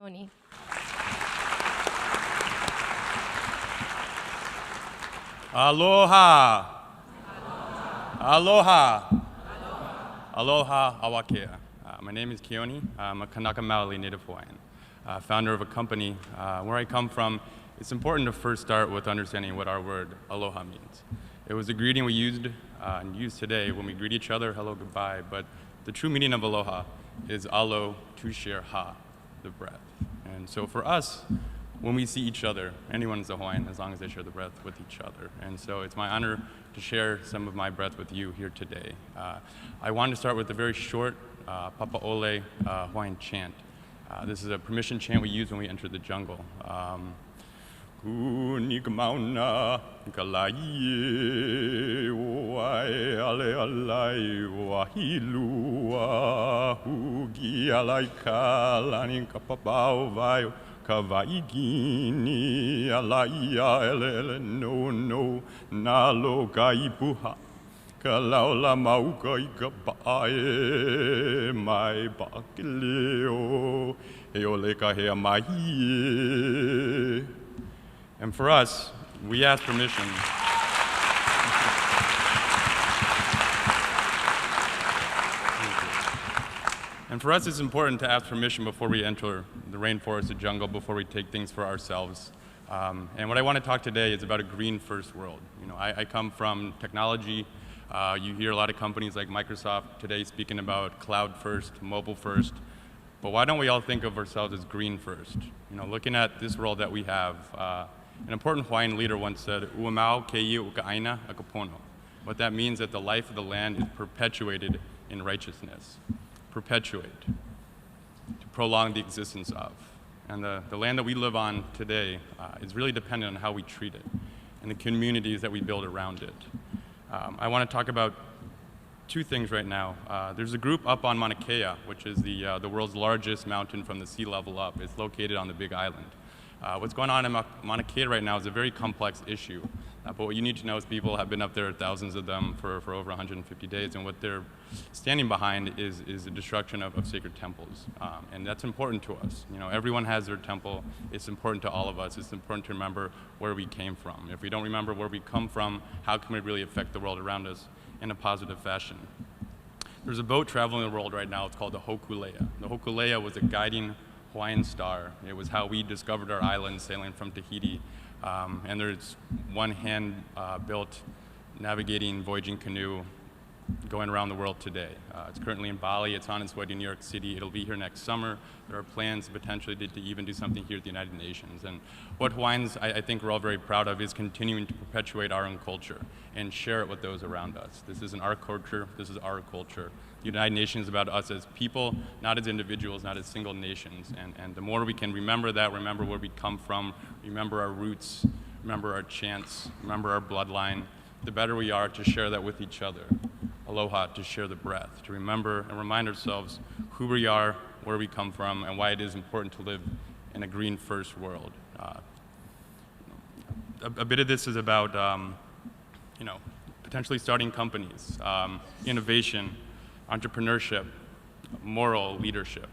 Keoni. Aloha. Aloha. Aloha awakea. My name is Keoni. I'm a Kanaka Maoli native Hawaiian, founder of a company. Where I come from, it's important to first start with understanding what our word aloha means. It was a greeting we used and use today when we greet each other, hello, goodbye, but the true meaning of aloha is alo, to share ha, the breath. And so for us, when we see each other, anyone is a Hawaiian as long as they share the breath with each other. And so it's my honor to share some of my breath with you here today. I wanted to start with a very short papa'ole Hawaiian chant. This is a permission chant we use when we enter the jungle. Kunikamauna kalai wai ale alai wahilua hugi alai kalani kapapau vai kavaigini alai ele no nalo kaipuha kalaula mauka ikapae mai bakileo eoleka hea mai. And for us, we ask permission. And for us, it's important to ask permission before we enter the rainforest, the jungle, before we take things for ourselves. And what I want to talk today is about a green first world. You know, I come from technology. You hear a lot of companies like Microsoft today speaking about cloud first, mobile first. But why don't we all think of ourselves as green first? You know, looking at this world that we have, an important Hawaiian leader once said, "Uamau kei uka'aina akapono." What that means is that the life of the land is perpetuated in righteousness. Perpetuate, to prolong the existence of. And the land that we live on today is really dependent on how we treat it and the communities that we build around it. I want to talk about two things right now. There's a group up on Mauna Kea, which is the world's largest mountain from the sea level up. It's located on the Big Island. What's going on in Mauna Kea right now is a very complex issue. But what you need to know is people have been up there, thousands of them, for over 150 days, and what they're standing behind is the destruction of sacred temples. And that's important to us. You know, everyone has their temple. It's important to all of us. It's important to remember where we came from. If we don't remember where we come from, how can we really affect the world around us in a positive fashion? There's a boat traveling the world right now. It's called the Hokule'a. The Hokule'a was a guiding Hawaiian star. It was how we discovered our island sailing from Tahiti. And there's one hand-built navigating, voyaging canoe going around the world today. It's currently in Bali. It's on its way to New York City. It'll be here next summer. There are plans potentially to even do something here at the United Nations. And what Hawaiians, I think we're all very proud of, is continuing to perpetuate our own culture and share it with those around us. This isn't our culture. This is our culture. The United Nations is about us as people, not as individuals, not as single nations. And the more we can remember that, remember where we come from, remember our roots, remember our chants, remember our bloodline, the better we are to share that with each other. Aloha, to share the breath, to remember and remind ourselves who we are, where we come from, and why it is important to live in a green first world. A bit of this is about potentially starting companies, innovation, entrepreneurship, moral leadership.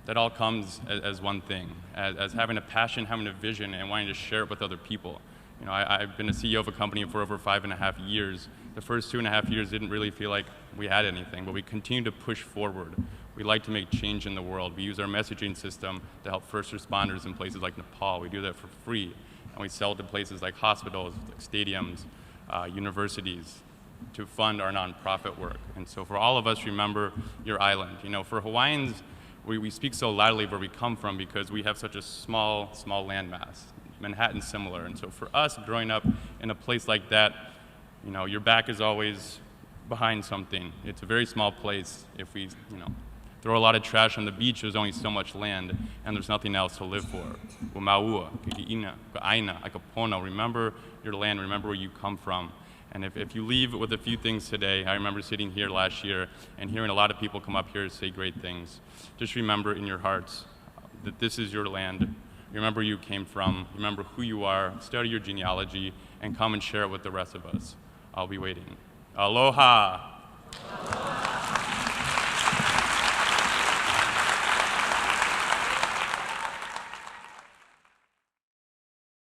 That all comes as one thing, as having a passion, having a vision, and wanting to share it with other people. You know, I've been a CEO of a company for over 5.5 years. The first 2.5 years didn't really feel like we had anything, but we continue to push forward. We like to make change in the world. We use our messaging system to help first responders in places like Nepal. We do that for free, and we sell to places like hospitals, like stadiums, universities, to fund our nonprofit work. And so for all of us, remember your island. You know, for Hawaiians, we speak so loudly where we come from because we have such a small landmass. Manhattan's similar. And so for us, growing up in a place like that, you know, your back is always behind something. It's a very small place. If we, throw a lot of trash on the beach, there's only so much land, and there's nothing else to live for. Umaua, kiki'ina, ka'aina, akapono. Remember your land, remember where you come from. And if you leave with a few things today, I remember sitting here last year and hearing a lot of people come up here to say great things. Just remember in your hearts that this is your land. Remember where you came from, remember who you are, study your genealogy, and come and share it with the rest of us. I'll be waiting. Aloha! Aloha.